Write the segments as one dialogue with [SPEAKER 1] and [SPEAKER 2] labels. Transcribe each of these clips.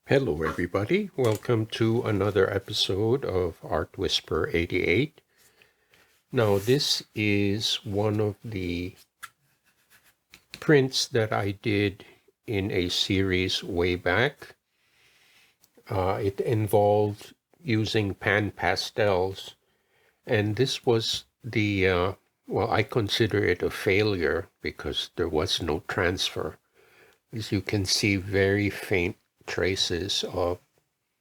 [SPEAKER 1] Hello everybody, welcome to another episode of Art Whisper 88. Now this is one of the prints that I did in a series way back. It involved using pan pastels, and this was the, well, I consider it a failure because there was no transfer. As you can see, very faint traces of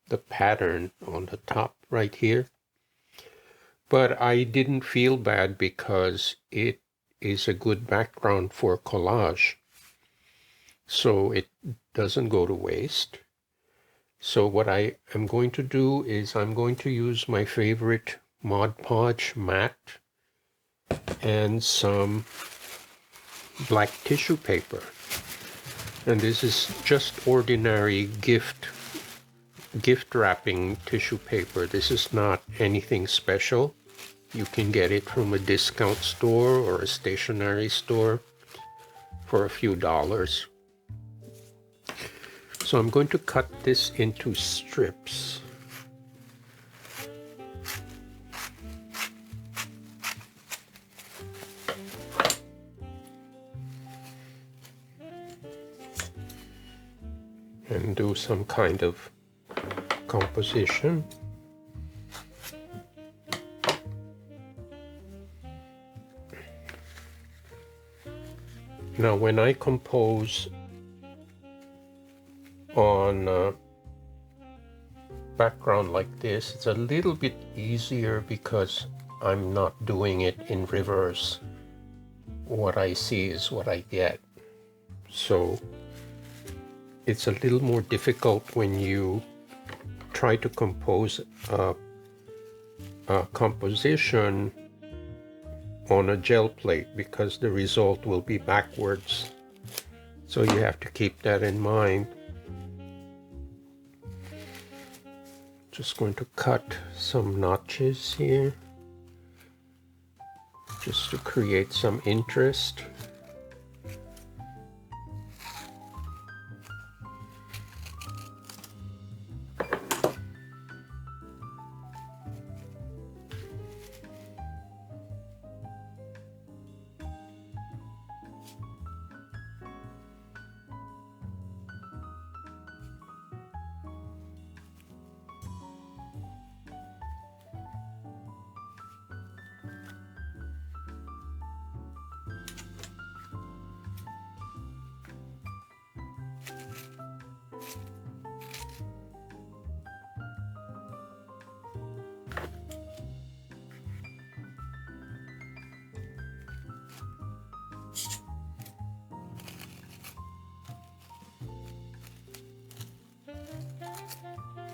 [SPEAKER 1] the pattern on the top right here. But I didn't feel bad because it is a good background for collage. So it doesn't go to waste. So what I am going to do is I'm going to use my favorite Mod Podge matte and some black tissue paper. And this is just ordinary gift wrapping tissue paper. This is not anything special. You can get it from a discount store or a stationery store for a few dollars. So I'm going to cut this into strips. And do some kind of composition. Now when I compose on a background like this, it's a little bit easier because I'm not doing it in reverse. What I see is what I get. So it's a little more difficult when you try to compose a composition on a gel plate because the result will be backwards. So you have to keep that in mind. Just going to cut some notches here just to create some interest.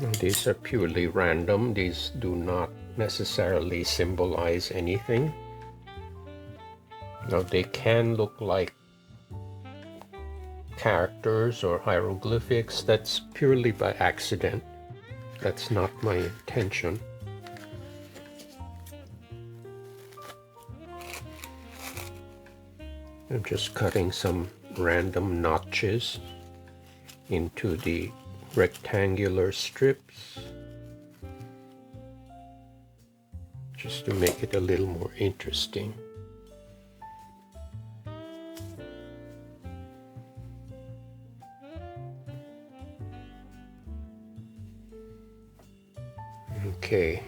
[SPEAKER 1] Now, these are purely random. These do not necessarily symbolize anything. Now they can look like characters or hieroglyphics. That's purely by accident. That's not my intention. I'm just cutting some random notches into the rectangular strips just to make it a little more interesting. Okay,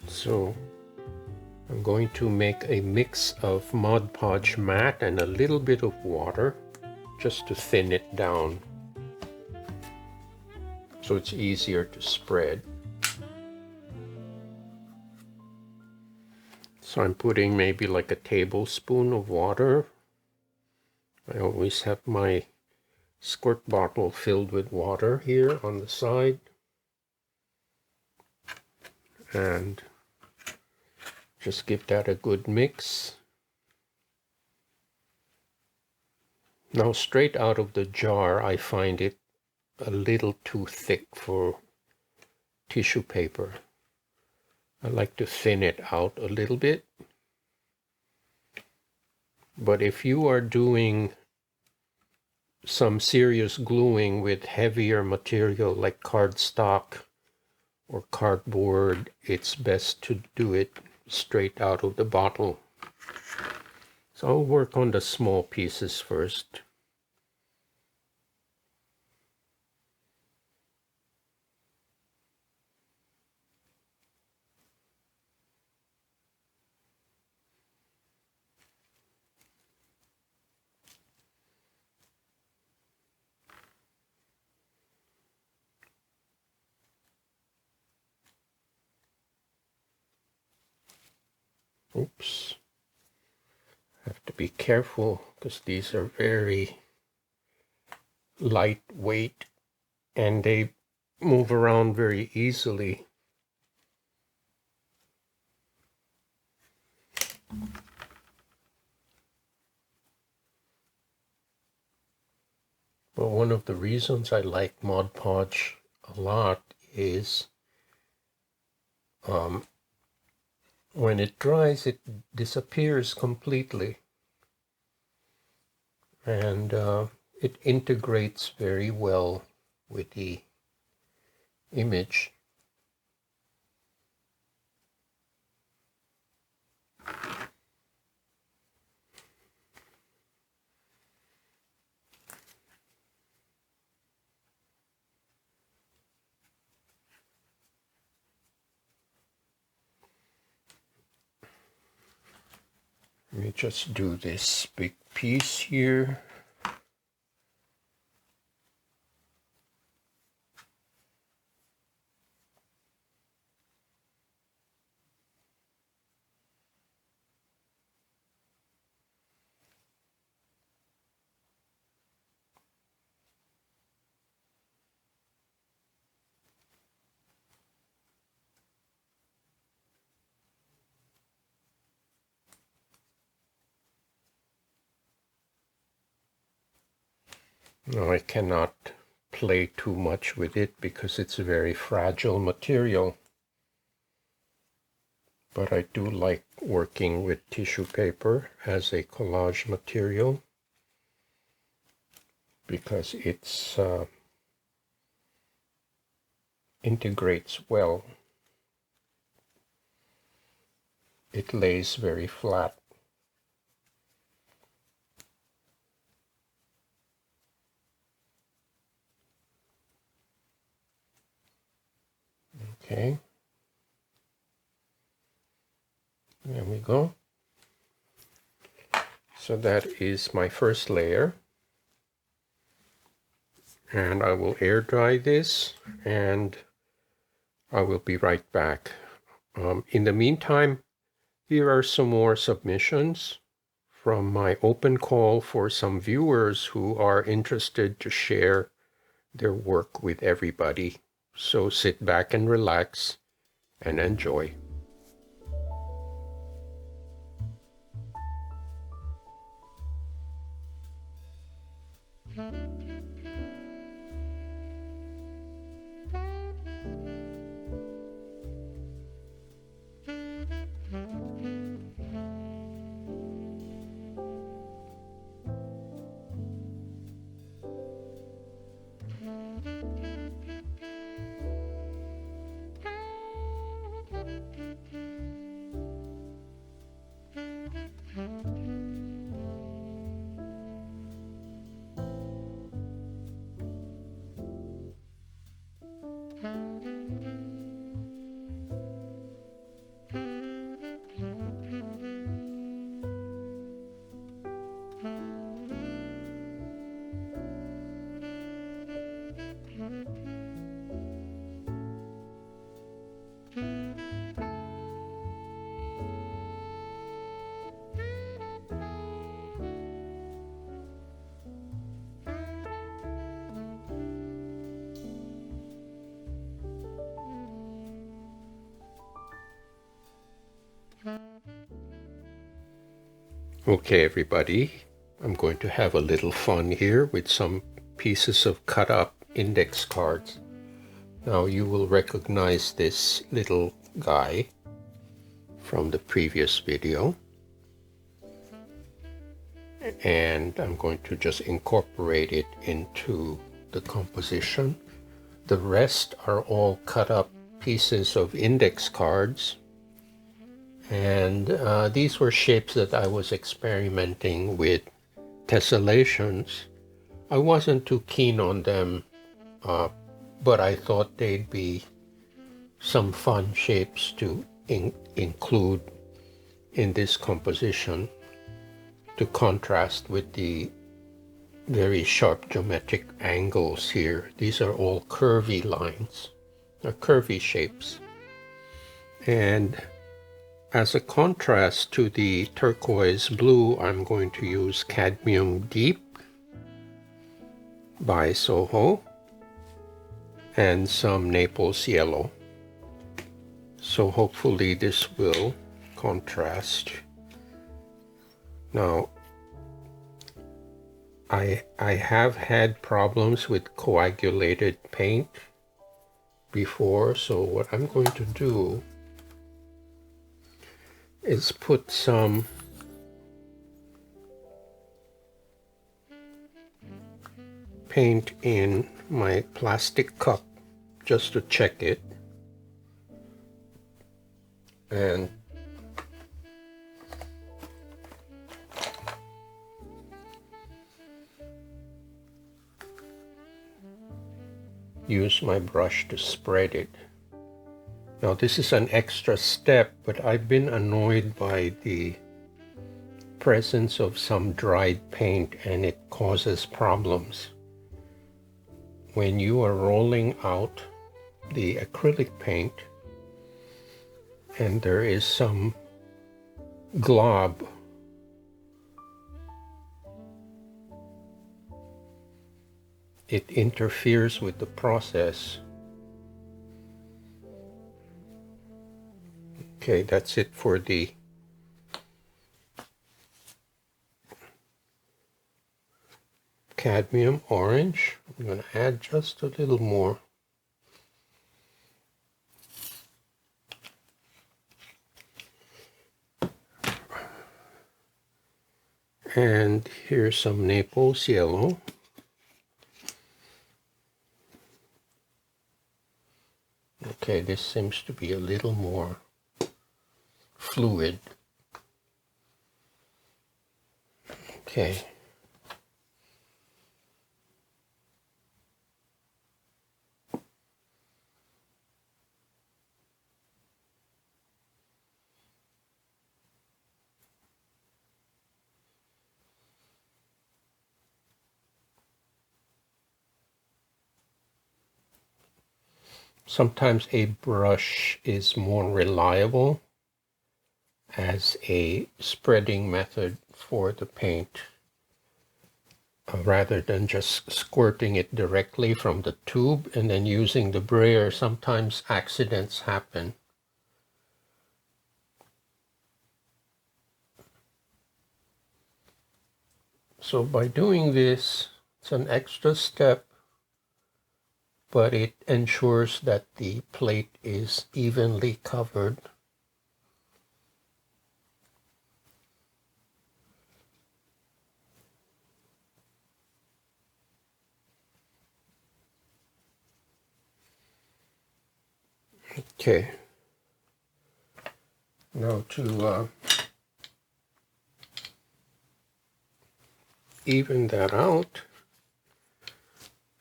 [SPEAKER 1] so I'm going to make a mix of Mod Podge matte and a little bit of water just to thin it down so it's easier to spread. So I'm putting maybe like a tablespoon of water. I always have my squirt bottle filled with water here on the side. And just give that a good mix. Now straight out of the jar, I find it a little too thick for tissue paper. I like to thin it out a little bit. But if you are doing some serious gluing with heavier material like cardstock or cardboard, it's best to do it straight out of the bottle. So I'll work on the small pieces first. Oops. Have to be careful because these are very lightweight and they move around very easily. But one of the reasons I like Mod Podge a lot is when it dries, it disappears completely. And it integrates very well with the image. Let me just do this big piece here. Now I cannot play too much with it because it's a very fragile material. But I do like working with tissue paper as a collage material because it's integrates well. It lays very flat. Okay. There we go. So that is my first layer. And I will air dry this and I will be right back. In the meantime, here are some more submissions from my open call for some viewers who are interested to share their work with everybody. So sit back and relax and enjoy. Okay, everybody, I'm going to have a little fun here with some pieces of cut up index cards. Now you will recognize this little guy from the previous video. and I'm going to just incorporate it into the composition. The rest are all cut up pieces of index cards, and these were shapes that I was experimenting with tessellations. I wasn't too keen on them, but I thought they'd be some fun shapes to include in this composition to contrast with the very sharp geometric angles here. These are all curvy lines, or curvy shapes. And as a contrast to the turquoise blue, I'm going to use Cadmium Deep by Soho and some Naples Yellow. So hopefully this will contrast. Now, I have had problems with coagulated paint before, so what I'm going to do is put some paint in my plastic cup just to check it, and use my brush to spread it. Now this is an extra step, but I've been annoyed by the presence of some dried paint, and it causes problems. When you are rolling out the acrylic paint and there is some glob, it interferes with the process. Okay, that's it for the cadmium orange. I'm going to add just a little more. And here's some Naples Yellow. Okay, this seems to be a little more fluid. Okay. Sometimes a brush is more reliable as a spreading method for the paint, rather than just squirting it directly from the tube and then using the brayer. Sometimes accidents happen. So by doing this, it's an extra step, but it ensures that the plate is evenly covered. Okay. Now to even that out,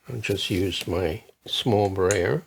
[SPEAKER 1] I'll just use my small brayer.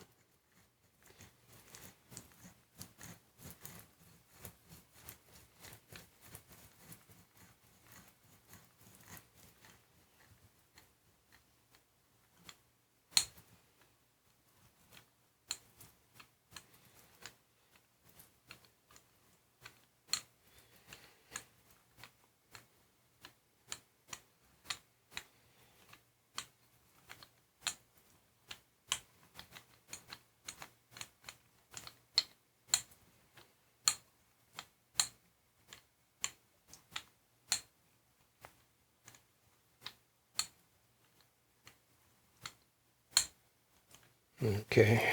[SPEAKER 1] Okay.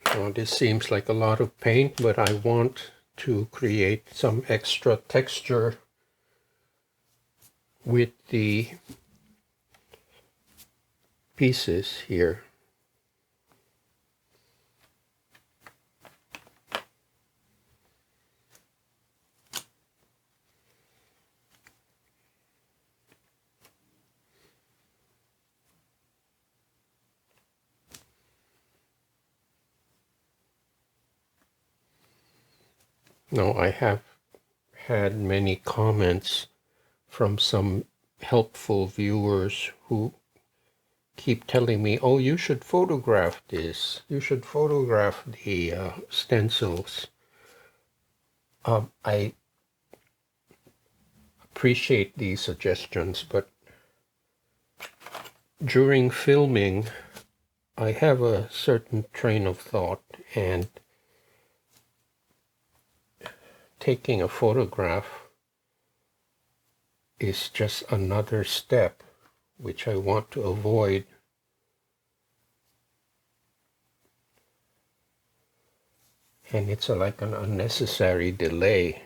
[SPEAKER 1] Now this seems like a lot of paint, but I want to create some extra texture with the pieces here. Now, I have had many comments from some helpful viewers who keep telling me, oh, you should photograph this. You should photograph the stencils. I appreciate these suggestions, but during filming, I have a certain train of thought, and taking a photograph is just another step which I want to avoid. And it's like an unnecessary delay.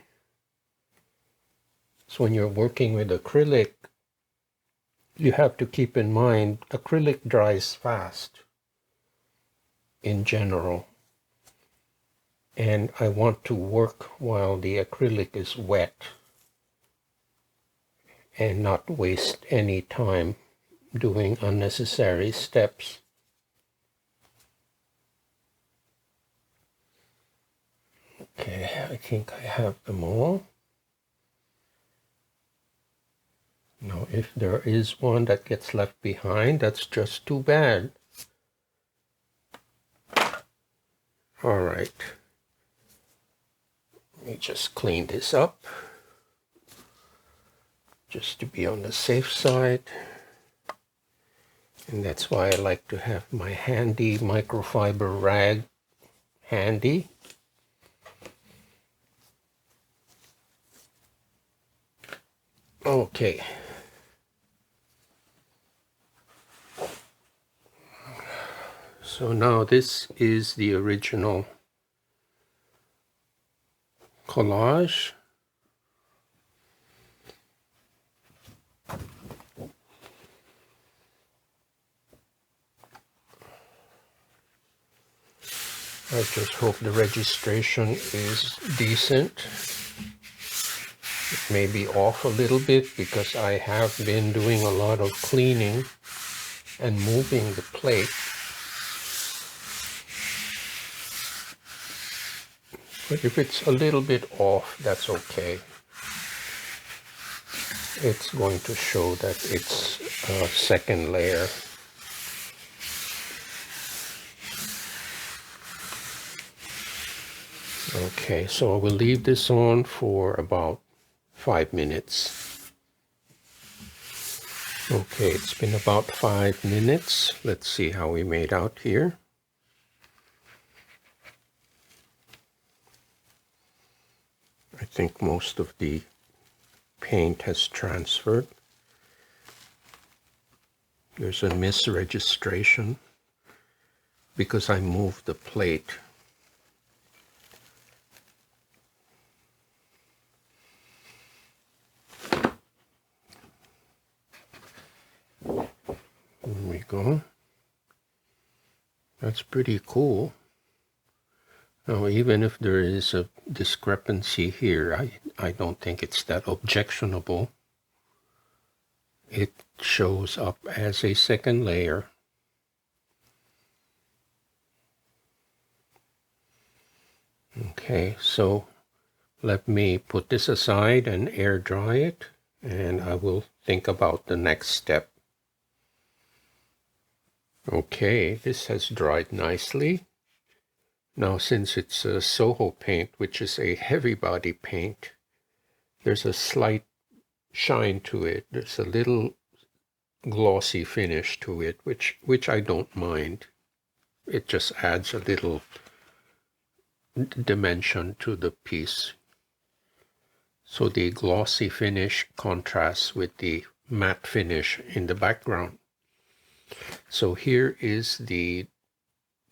[SPEAKER 1] So when you're working with acrylic, you have to keep in mind acrylic dries fast in general. And I want to work while the acrylic is wet and not waste any time doing unnecessary steps. Okay, I think I have them all. Now, if there is one that gets left behind, that's just too bad. All right. Let me just clean this up, just to be on the safe side. And that's why I like to have my handy microfiber rag handy. Okay. So now this is the original collage. I just hope the registration is decent. It may be off a little bit because I have been doing a lot of cleaning and moving the plate. But if it's a little bit off, that's okay. It's going to show that it's a second layer. Okay, so I will leave this on for about 5 minutes. Okay, it's been about 5 minutes. Let's see how we made out here. I think most of the paint has transferred. There's a misregistration because I moved the plate. There we go. That's pretty cool. Now, even if there is a discrepancy here, I don't think it's that objectionable. It shows up as a second layer. Okay, so let me put this aside and air dry it, and I will think about the next step. Okay, this has dried nicely. Now, since it's a Soho paint, which is a heavy body paint, there's a slight shine to it. There's a little glossy finish to it, which I don't mind. It just adds a little dimension to the piece. So the glossy finish contrasts with the matte finish in the background. So here is the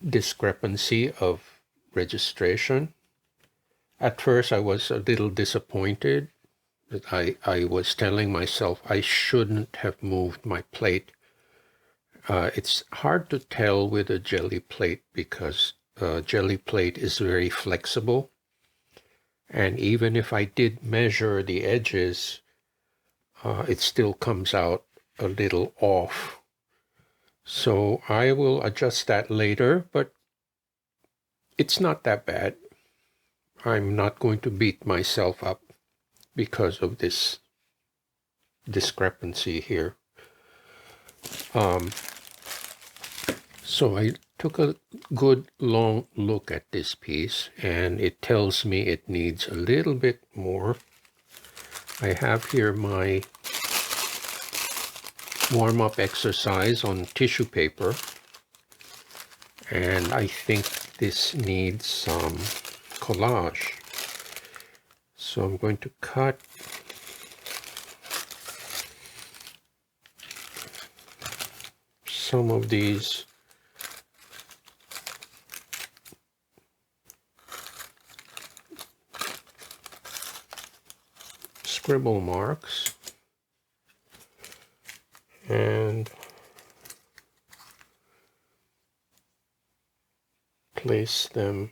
[SPEAKER 1] discrepancy of registration. At first I was a little disappointed that I was telling myself I shouldn't have moved my plate. It's hard to tell with a Gelli plate because Gelli plate is very flexible. And even if I did measure the edges, it still comes out a little off. So I will adjust that later, but it's not that bad. I'm not going to beat myself up because of this discrepancy here. So I took a good long look at this piece, and it tells me it needs a little bit more. I have here my warm-up exercise on tissue paper, and I think this needs some collage. So I'm going to cut some of these scribble marks and place them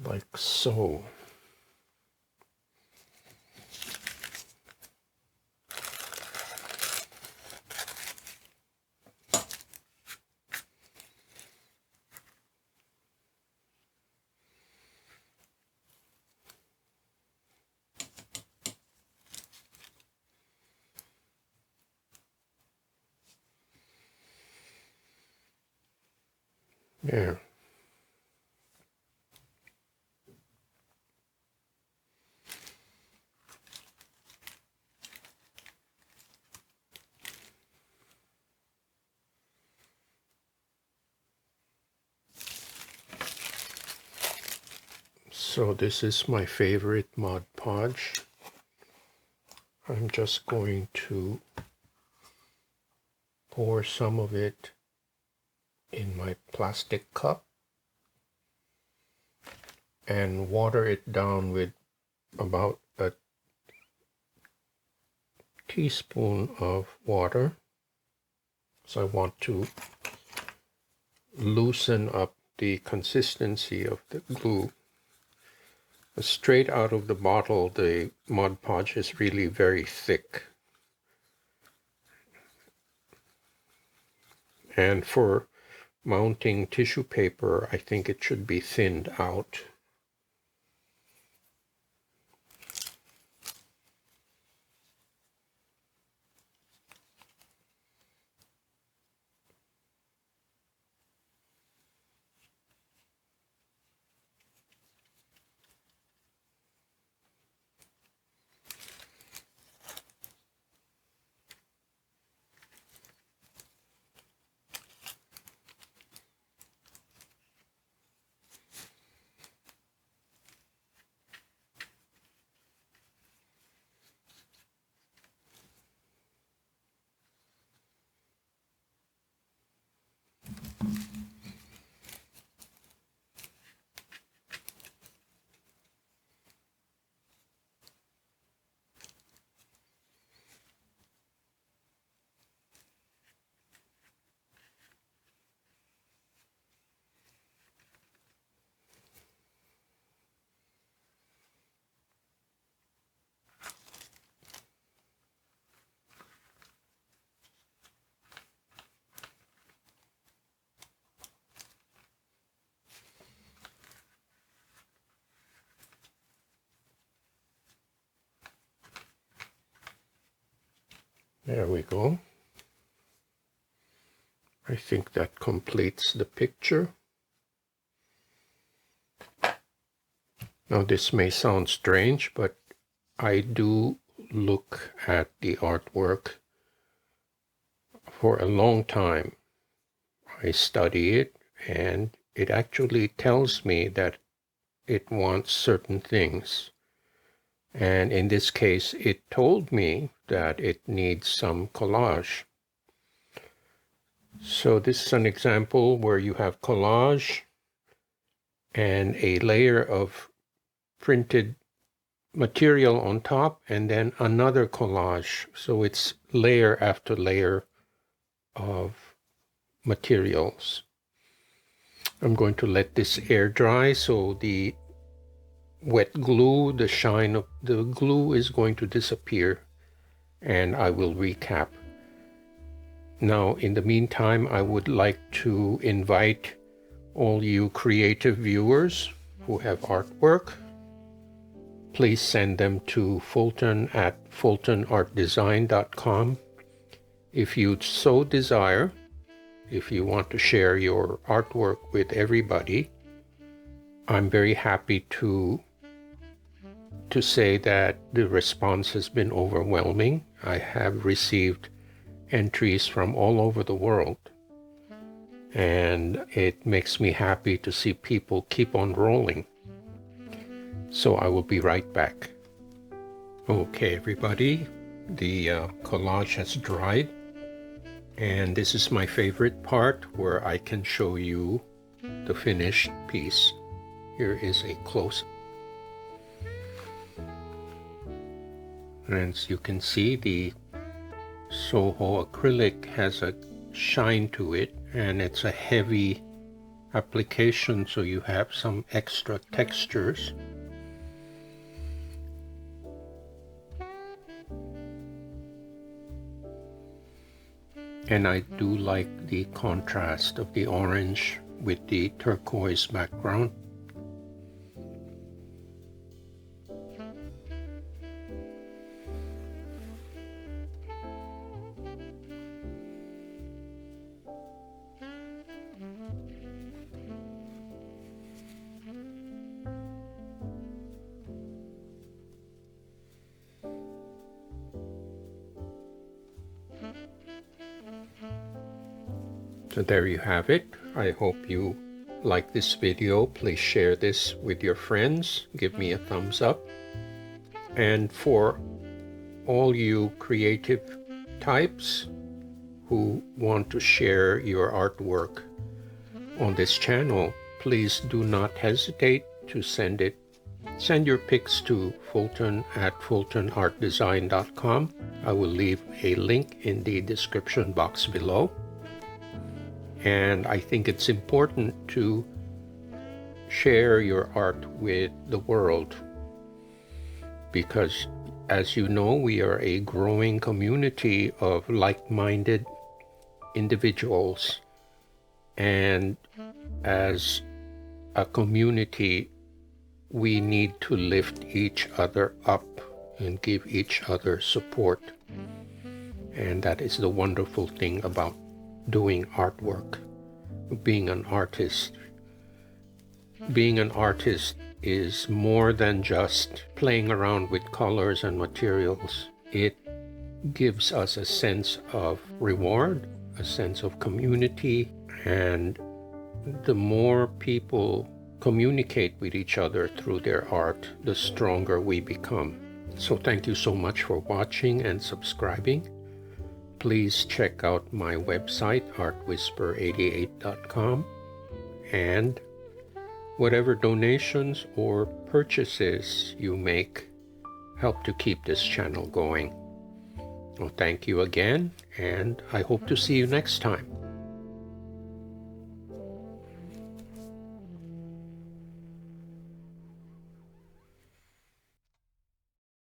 [SPEAKER 1] like so. There. So this is my favorite Mod Podge. I'm just going to pour some of it in my plastic cup and water it down with about a teaspoon of water. So I want to loosen up the consistency of the glue. Straight out of the bottle, the Mod Podge is really very thick. And for mounting tissue paper, I think it should be thinned out. There we go. I think that completes the picture. Now this may sound strange, but I do look at the artwork for a long time. I study it, and it actually tells me that it wants certain things. And in this case, it told me that it needs some collage. So this is an example where you have collage and a layer of printed material on top, and then another collage. So it's layer after layer of materials. I'm going to let this air dry, so the wet glue, the shine of the glue is going to disappear, and I will recap. Now, in the meantime, I would like to invite all you creative viewers who have artwork. Please send them to fulton at fultonartdesign.com. If you so desire, if you want to share your artwork with everybody, I'm very happy to say that the response has been overwhelming. I have received entries from all over the world, and it makes me happy to see people keep on rolling. So I will be right back. Okay, everybody, the collage has dried, and this is my favorite part where I can show you the finished piece. Here is a close-up. And as you can see, the Soho acrylic has a shine to it, and it's a heavy application, so you have some extra textures. And I do like the contrast of the orange with the turquoise background. So there you have it. I hope you like this video. Please share this with your friends. Give me a thumbs up. And for all you creative types who want to share your artwork on this channel, please do not hesitate to send your pics to fulton at fultonartdesign.com. I will leave a link in the description box below. And I think it's important to share your art with the world, because as you know, we are a growing community of like-minded individuals, and as a community we need to lift each other up and give each other support. And that is the wonderful thing about doing artwork, being an artist. Being an artist is more than just playing around with colors and materials. It gives us a sense of reward, a sense of community, and the more people communicate with each other through their art, the stronger we become. So thank you so much for watching and subscribing. Please check out my website, artwhisper88.com, and whatever donations or purchases you make help to keep this channel going. Well, thank you again, and I hope to see you next time.